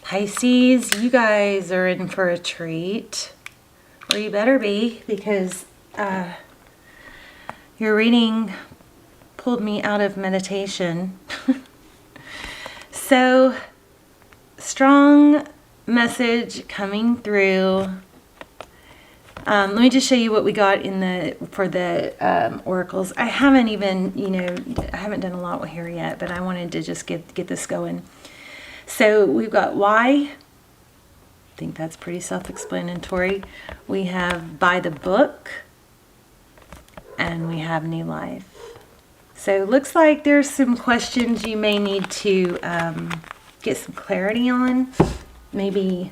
Pisces, you guys are in for a treat. Or you better be, because your reading pulled me out of meditation. So, strong message coming through. Let me just show you what we got for the oracles. I haven't even, I haven't done a lot here yet, but I wanted to just get this going. So we've got why. I think that's pretty self-explanatory. We have by the book, and we have new life. So it looks like there's some questions you may need to get some clarity on. Maybe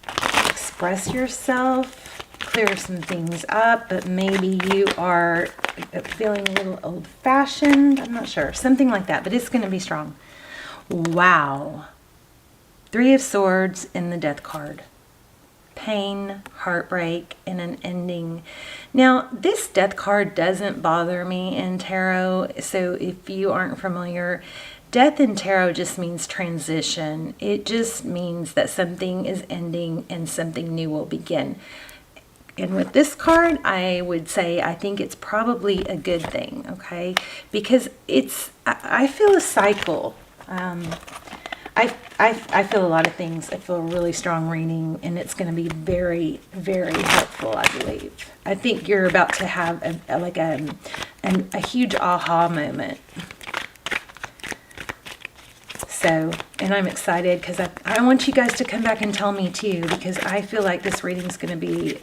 express yourself, clear some things up, but maybe you are feeling a little old-fashioned. I'm not sure. Something like that, but it's going to be strong. Wow. 3 of Swords in the Death card. Pain, heartbreak, and an ending. Now, this Death card doesn't bother me in tarot. So if you aren't familiar, death in tarot just means transition. It just means that something is ending and something new will begin. And with this card, I would say I think it's probably a good thing, okay? Because I feel a cycle. I feel a lot of things. I feel a really strong reading, and it's going to be very, very helpful, I believe. I think you're about to have a huge aha moment. So, and I'm excited because I want you guys to come back and tell me too, because I feel like this reading is going to be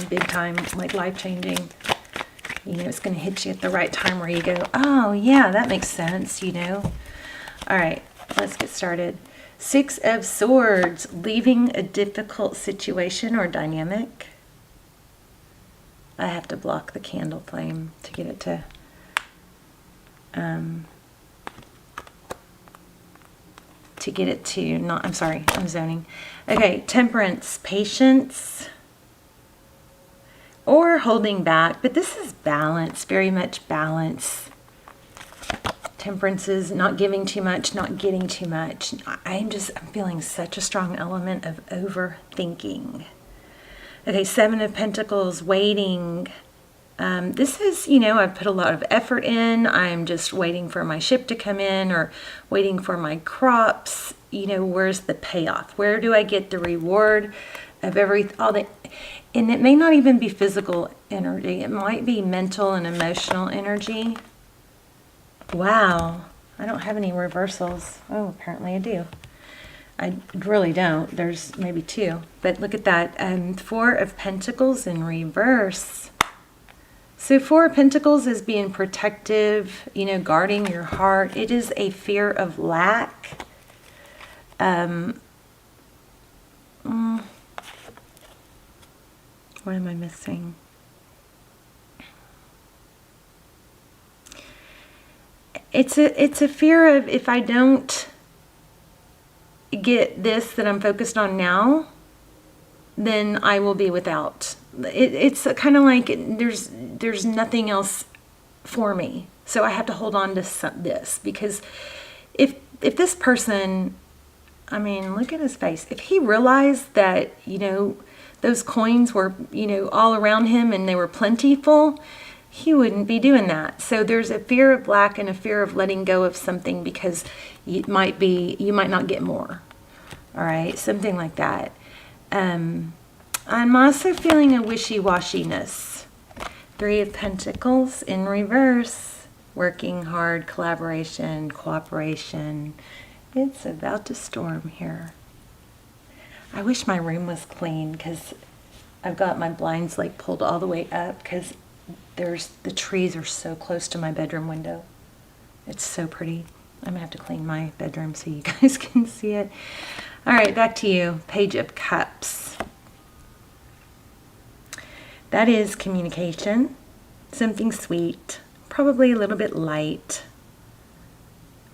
big time, like life-changing. It's going to hit you at the right time where you go, oh yeah, that makes sense, All right, let's get started. 6 of Swords, leaving a difficult situation or dynamic. I have to block the candle flame to get it to not, I'm sorry, I'm zoning. Okay, Temperance, patience, or holding back, but this is balance, very much balance. Temperance is not giving too much, not getting too much. I'm feeling such a strong element of overthinking. Okay, 7 of Pentacles, waiting. This is, I've put a lot of effort in. I'm just waiting for my ship to come in or waiting for my crops. Where's the payoff? Where do I get the reward of all that? And it may not even be physical energy. It might be mental and emotional energy. Wow. I don't have any reversals. Oh, apparently I do. I really don't. There's maybe 2. But look at that. 4 of Pentacles in reverse. So 4 of Pentacles is being protective, guarding your heart. It is a fear of lack. What am I missing? It's a fear of, if I don't get this that I'm focused on now, then I will be without. It's kind of like there's nothing else for me, so I have to hold on to this, because if this person, I mean, look at his face. If he realized that those coins were all around him and they were plentiful, he wouldn't be doing that. So there's a fear of lack and a fear of letting go of something because you might not get more. All right, something like that. I'm also feeling a wishy-washiness. 3 of Pentacles in reverse. Working hard, collaboration, cooperation. It's about to storm here. I wish my room was clean, because I've got my blinds pulled all the way up, because the trees are so close to my bedroom window. It's so pretty. I'm going to have to clean my bedroom so you guys can see it. All right, back to you. Page of Cups. That is communication. Something sweet. Probably a little bit light.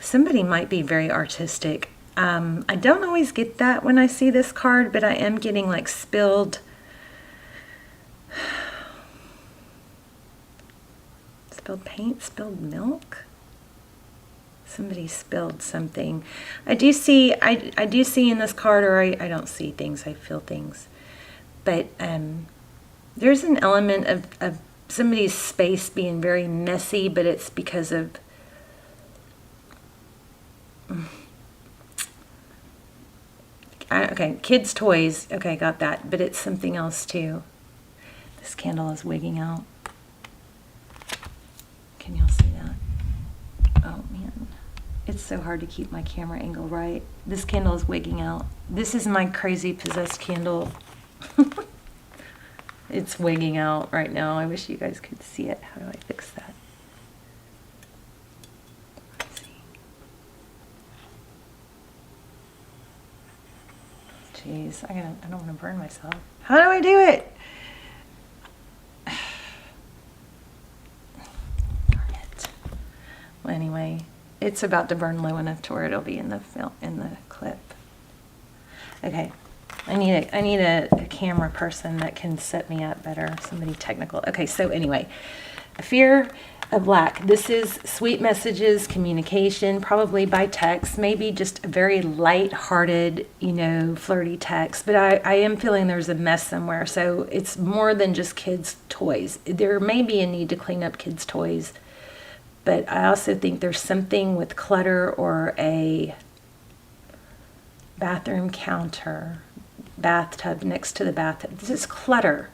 Somebody might be very artistic. I don't always get that when I see this card, but I am getting spilled paint, spilled milk. Somebody spilled something. I do see in this card, or I don't see things, I feel things. But there's an element of somebody's space being very messy, but it's because of okay, kids' toys. Okay, got that. But it's something else too. This candle is wigging out. Can y'all see that? Oh man, it's so hard to keep my camera angle right. This candle is wigging out. This is my crazy possessed candle. It's wigging out right now. I wish you guys could see it. How do I fix that? Let's see. Jeez, I don't want to burn myself. How do I do it? Darn it. Well, anyway, it's about to burn low enough to where it'll be in the clip. Okay. I need a camera person that can set me up better. Somebody technical. Okay, so anyway, fear of lack. This is sweet messages, communication, probably by text, maybe just a very light-hearted, flirty text. But I am feeling there's a mess somewhere. So it's more than just kids' toys. There may be a need to clean up kids' toys. But I also think there's something with clutter or a bathroom counter, bathtub next to the bathtub. This is clutter.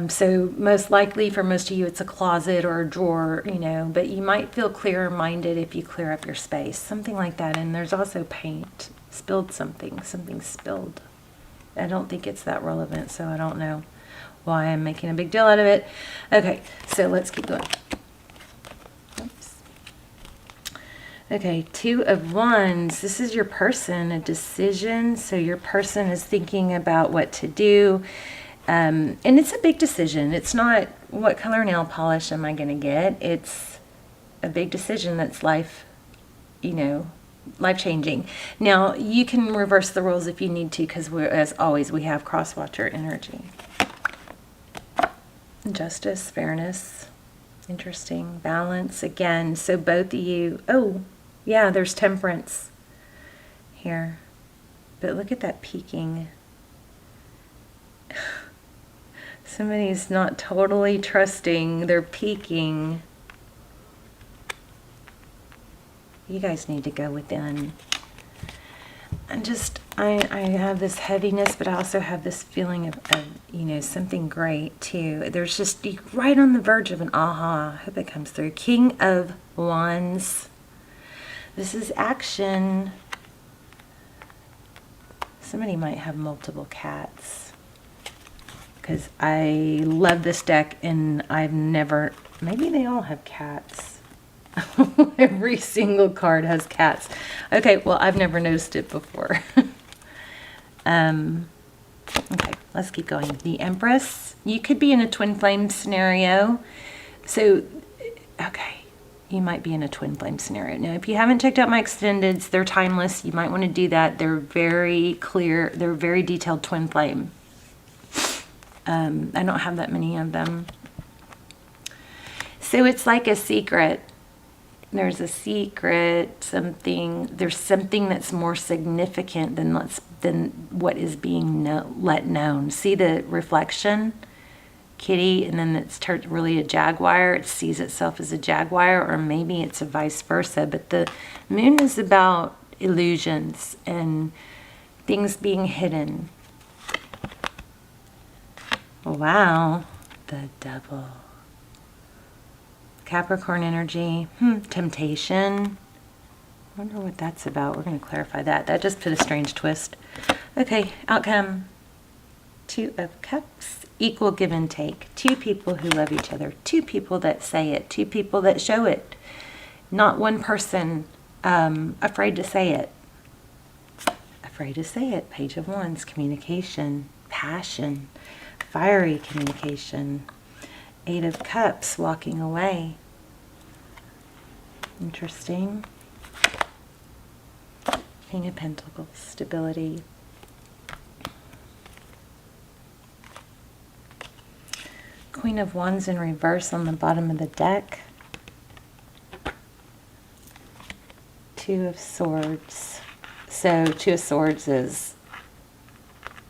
So most likely for most of you, it's a closet or a drawer, but you might feel clearer minded if you clear up your space, something like that. And there's also paint, spilled something spilled. I don't think it's that relevant, so I don't know why I'm making a big deal out of it. Okay, so let's keep going. Oops. Okay, 2 of Wands. This is your person, a decision. So your person is thinking about what to do. And it's a big decision. It's not what color nail polish am I going to get. It's a big decision that's life-changing. Now, you can reverse the roles if you need to, because as always, we have cross-watcher energy. Justice, fairness, interesting, balance again. So both of you, oh, yeah, there's temperance here. But look at that peaking. Somebody's not totally trusting. They're peeking. You guys need to go within. And just, I have this heaviness, but I also have this feeling of something great too. There's just, you're right on the verge of an aha. I hope it comes through. King of Wands. This is action. Somebody might have multiple cats. Because I love this deck and I've never, maybe they all have cats. Every single card has cats. Okay, well, I've never noticed it before. Okay, let's keep going. The Empress. You could be in a twin flame scenario. So, okay, you might be in a twin flame scenario. Now, if you haven't checked out my extendeds, they're timeless. You might want to do that. They're very clear. They're very detailed twin flame. I don't have that many of them. So it's like a secret. There's a secret, there's something that's more significant than what is being let known. See the reflection? Kitty, and then it's really a jaguar. It sees itself as a jaguar, or maybe it's a vice versa. But the moon is about illusions and things being hidden. Wow, the Devil. Capricorn energy, temptation. I wonder what that's about. We're going to clarify that. That just put a strange twist. Okay, outcome. 2 of Cups, equal give and take. 2 people who love each other. 2 people that say it. 2 people that show it. Not one person afraid to say it. Afraid to say it. Page of Wands, communication, passion. Fiery communication. 8 of Cups, walking away. Interesting. King of Pentacles, stability. Queen of Wands in reverse on the bottom of the deck. Two of Swords. So Two of Swords is,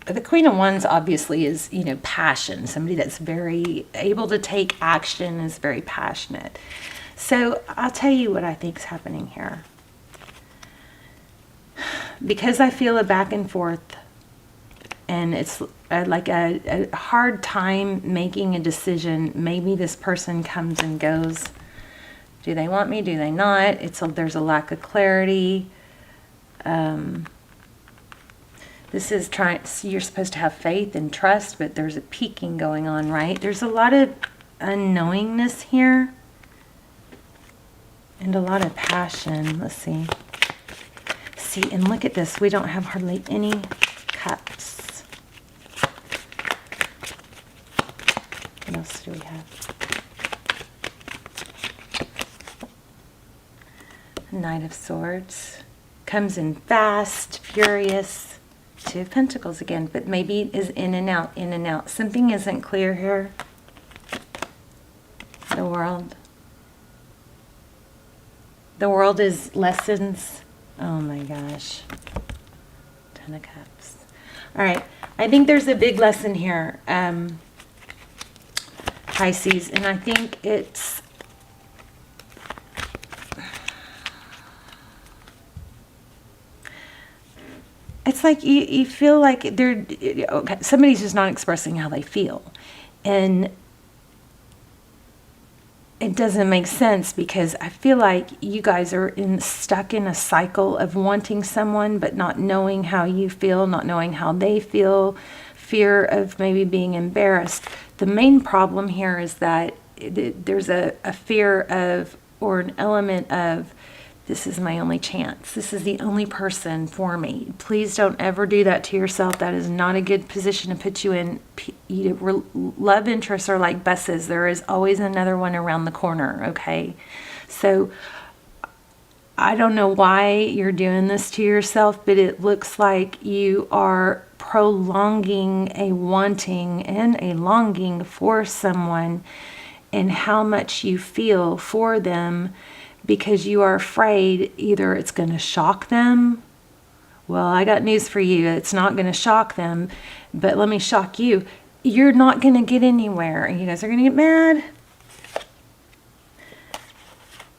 the Queen of Wands obviously is, you know, passion. Somebody that's very able to take action, is very passionate. So I'll tell you what I think is happening here. Because I feel a back and forth, and it's like a hard time making a decision. Maybe this person comes and goes. Do they want me? Do they not? There's a lack of clarity. This is you're supposed to have faith and trust, but there's a peaking going on, right? There's a lot of unknowingness here. And a lot of passion. Let's see. See, and look at this. We don't have hardly any cups. What else do we have? Knight of Swords. Comes in fast, furious. Two of Pentacles again, but maybe it is in and out, in and out. Something isn't clear here. The World. The World is lessons. Oh my gosh. Ten of Cups. All right. I think there's a big lesson here, Pisces, and I think it's like you feel like somebody's just not expressing how they feel, and it doesn't make sense, because I feel like you guys are stuck in a cycle of wanting someone but not knowing how you feel, not knowing how they feel, fear of maybe being embarrassed. The main problem here is that there's a fear of, or an element of, this is my only chance. This is the only person for me. Please don't ever do that to yourself. That is not a good position to put you in. Love interests are like buses. There is always another one around the corner, okay? So I don't know why you're doing this to yourself, but it looks like you are prolonging a wanting and a longing for someone, and how much you feel for them, because you are afraid either it's going to shock them. Well, I got news for you. It's not going to shock them, but let me shock you. You're not going to get anywhere, and you guys are going to get mad.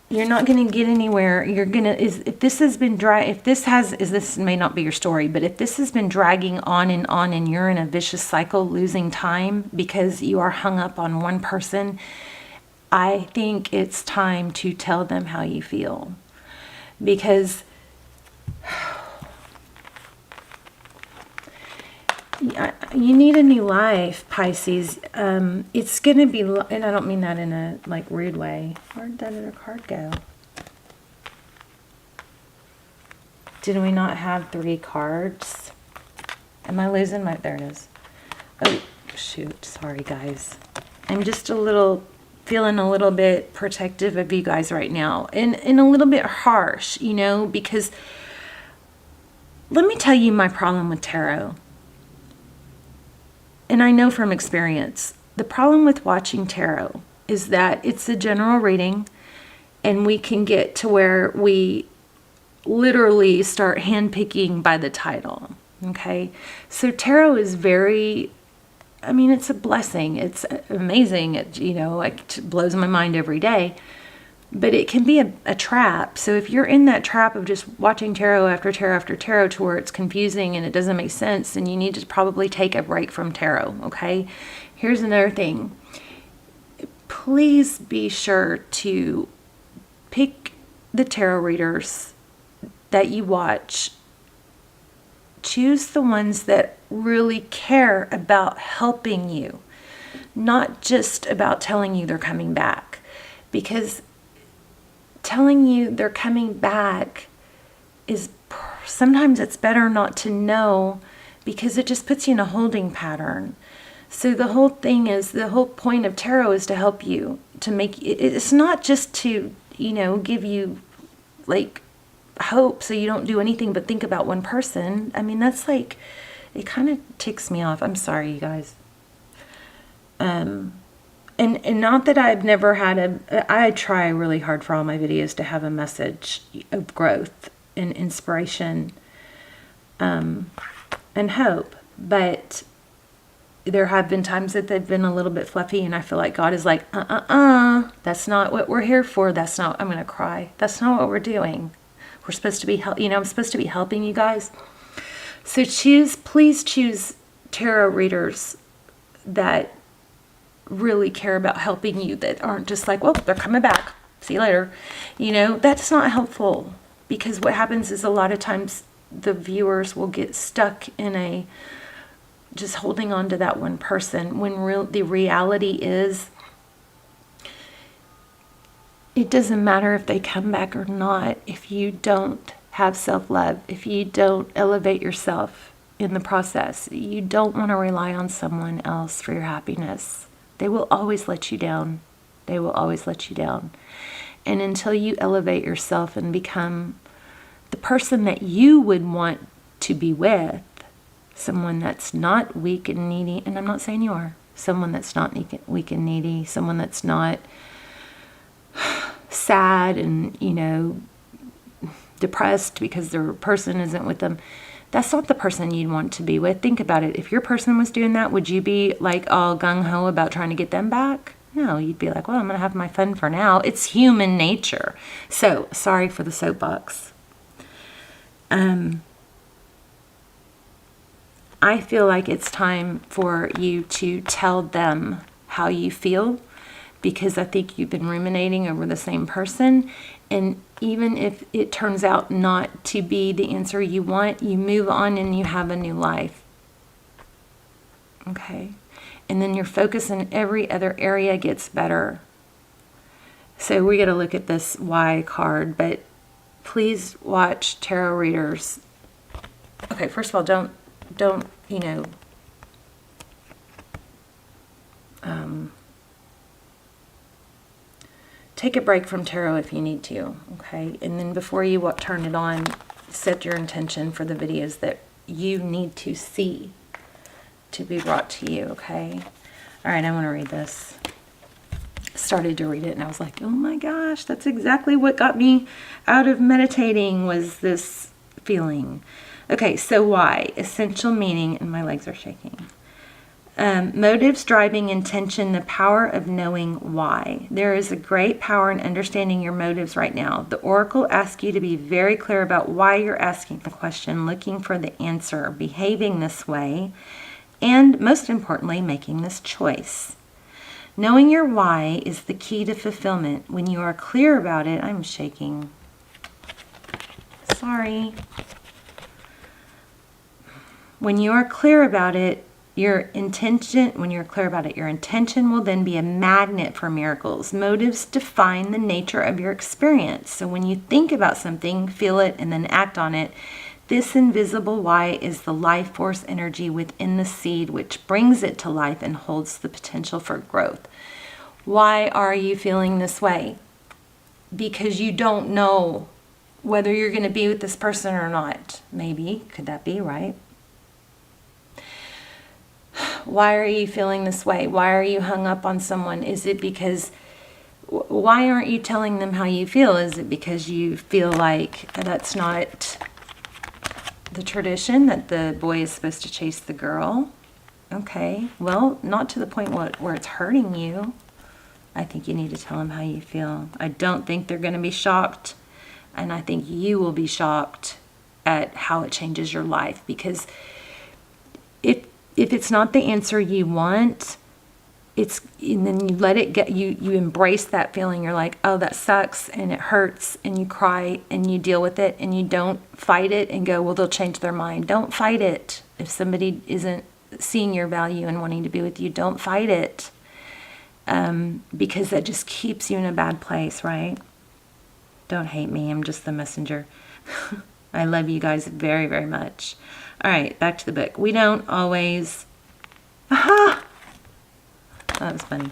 You're not going to get anywhere. You're going to, if this has been this may not be your story, but if this has been dragging on, and you're in a vicious cycle, losing time because you are hung up on one person, I think it's time to tell them how you feel, because you need a new life, Pisces. It's going to be, and I don't mean that in a like rude way. Where did that other card go? Did we not have 3 cards? Am I losing my, there it is. Oh, shoot. Sorry, guys. I'm just feeling a little bit protective of you guys right now, and a little bit harsh, you know, because let me tell you my problem with tarot. And I know from experience, the problem with watching tarot is that it's a general reading, and we can get to where we literally start handpicking by the title. Okay, so tarot is very, I mean, it's a blessing. It's amazing. It, you know, it blows my mind every day. But it can be a trap. So if you're in that trap of just watching tarot after tarot after tarot to where it's confusing and it doesn't make sense, then you need to probably take a break from tarot, okay? Here's another thing. Please be sure to pick the tarot readers that you watch. Choose the ones that really care about helping you, not just about telling you they're coming back. Because telling you they're coming back is, sometimes it's better not to know, because it just puts you in a holding pattern. So the whole thing is, the whole point of tarot is to help you, to make, it's not just to, you know, give you like hope so you don't do anything but think about one person. I mean, that's like, it kind of ticks me off. I'm sorry, you guys. And And not that I've never had I try really hard for all my videos to have a message of growth and inspiration, and hope. But there have been times that they've been a little bit fluffy, and I feel like God is like, that's not what we're here for. That's not, I'm going to cry. That's not what we're doing. We're supposed to be, I'm supposed to be helping you guys. So please choose tarot readers that really care about helping you, that aren't just like, well, they're coming back. See you later. That's not helpful, because what happens is a lot of times the viewers will get stuck in just holding on to that one person, when the reality is, it doesn't matter if they come back or not. If you don't have self-love, if you don't elevate yourself in the process, you don't want to rely on someone else for your happiness. They will always let you down. They will always let you down. And until you elevate yourself and become the person that you would want to be with, someone that's not weak and needy, and I'm not saying you are, someone that's not weak and needy, someone that's not sad and, depressed because their person isn't with them, that's not the person you'd want to be with. Think about it. If your person was doing that, would you be like all gung-ho about trying to get them back? No, you'd be like, well, I'm going to have my fun for now. It's human nature. So, sorry for the soapbox. I feel like it's time for you to tell them how you feel, because I think you've been ruminating over the same person. And even if it turns out not to be the answer you want, you move on and you have a new life. Okay? And then your focus in every other area gets better. So we're going to look at this Y card, but please watch tarot readers. Okay, first of all, don't take a break from tarot if you need to, okay? And then before you turn it on, set your intention for the videos that you need to see to be brought to you, okay? All right, I want to read this. Started to read it and I was like, oh my gosh, that's exactly what got me out of meditating, was this feeling. Okay, so why? Essential meaning, and my legs are shaking. Motives, driving intention, the power of knowing why. There is a great power in understanding your motives right now. The oracle asks you to be very clear about why you're asking the question, looking for the answer, behaving this way, and most importantly, making this choice. Knowing your why is the key to fulfillment. When you are clear about it, I'm shaking. Sorry. When you are clear about it, your intention will then be a magnet for miracles. Motives define the nature of your experience. So when you think about something, feel it, and then act on it, this invisible why is the life force energy within the seed, which brings it to life and holds the potential for growth. Why are you feeling this way? Because you don't know whether you're going to be with this person or not. Maybe. Could that be, right? Why are you feeling this way? Why are you hung up on someone? Is it because, why aren't you telling them how you feel? Is it because you feel like that's not the tradition, that the boy is supposed to chase the girl? Okay, well, not to the point where it's hurting you. I think you need to tell them how you feel. I don't think they're going to be shocked, and I think you will be shocked at how it changes your life, because if it's not the answer you want, and then you let it get, you embrace that feeling. You're like, oh, that sucks, and it hurts, and you cry, and you deal with it, and you don't fight it and go, well, they'll change their mind. Don't fight it. If somebody isn't seeing your value and wanting to be with you, don't fight it, because that just keeps you in a bad place, right? Don't hate me. I'm just the messenger. I love you guys very, very much. All right, back to the book. We don't always... Aha! That was funny.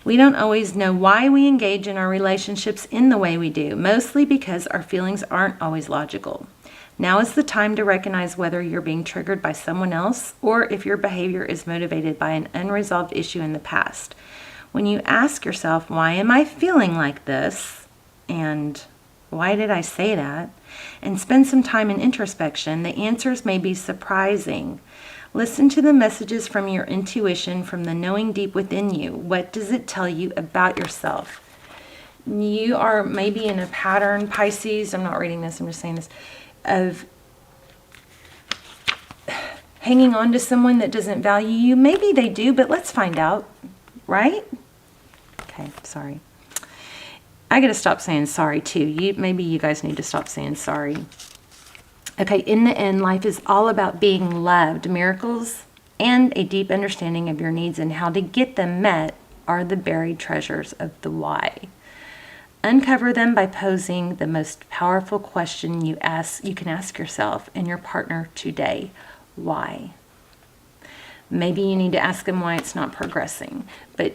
We don't always know why we engage in our relationships in the way we do, mostly because our feelings aren't always logical. Now is the time to recognize whether you're being triggered by someone else or if your behavior is motivated by an unresolved issue in the past. When you ask yourself, why am I feeling like this? And why did I say that? And spend some time in introspection, the answers may be surprising. Listen to the messages from your intuition, from the knowing deep within you. What does it tell you about yourself? You are maybe in a pattern, Pisces, I'm not reading this, I'm just saying this, of hanging on to someone that doesn't value you. Maybe they do, but let's find out, right? Okay, sorry. I gotta stop saying sorry too. Maybe you guys need to stop saying sorry. Okay, in the end, life is all about being loved. Miracles and a deep understanding of your needs and how to get them met are the buried treasures of the why. Uncover them by posing the most powerful question you can ask yourself and your partner today. Why? Maybe you need to ask them why it's not progressing, but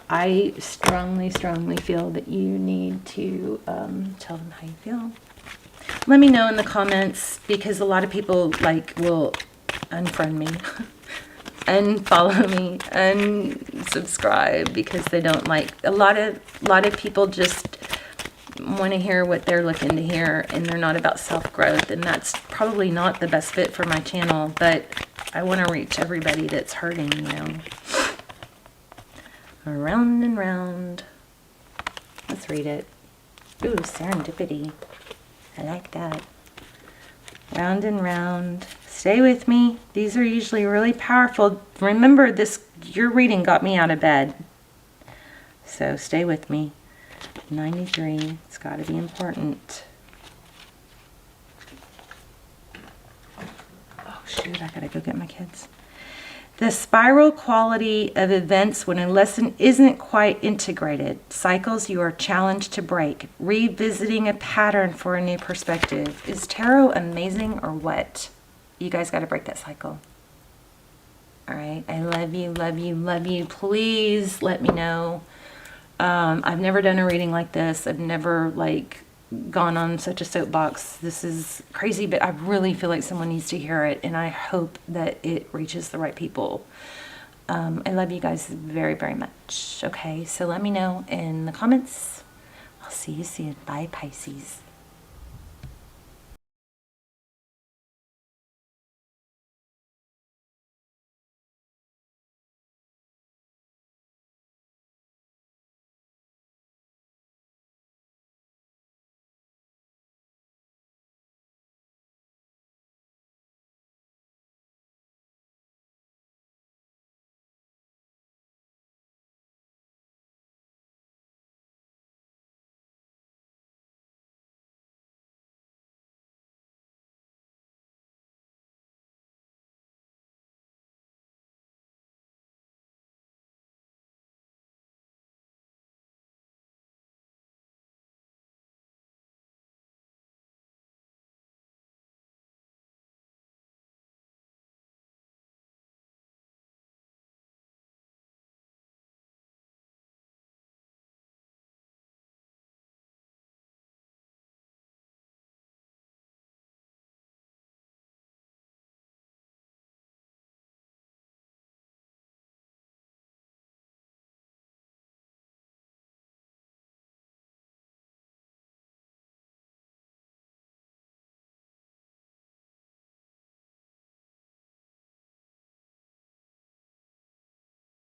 I strongly feel that you need to tell them how you feel. Let me know in the comments, because a lot of people will unfriend me, unfollow me, unsubscribe because they don't like. A lot of people just want to hear what they're looking to hear, and they're not about self-growth, and that's probably not the best fit for my channel, but I want to reach everybody that's hurting, Around and round. Let's read it. Ooh, serendipity. I like that. Round and round. Stay with me. These are usually really powerful. Remember, your reading got me out of bed. So stay with me. 93. It's got to be important. Oh, shoot. I got to go get my kids. The spiral quality of events when a lesson isn't quite integrated. Cycles you are challenged to break. Revisiting a pattern for a new perspective. Is tarot amazing or what? You guys got to break that cycle. All right. I love you, love you, love you. Please let me know. I've never done a reading like this. I've never gone on such a soapbox. This is crazy, but I really feel like someone needs to hear it, and I hope that it reaches the right people. I love you guys very, very much. Okay, so let me know in the comments. I'll see you soon. Bye, Pisces.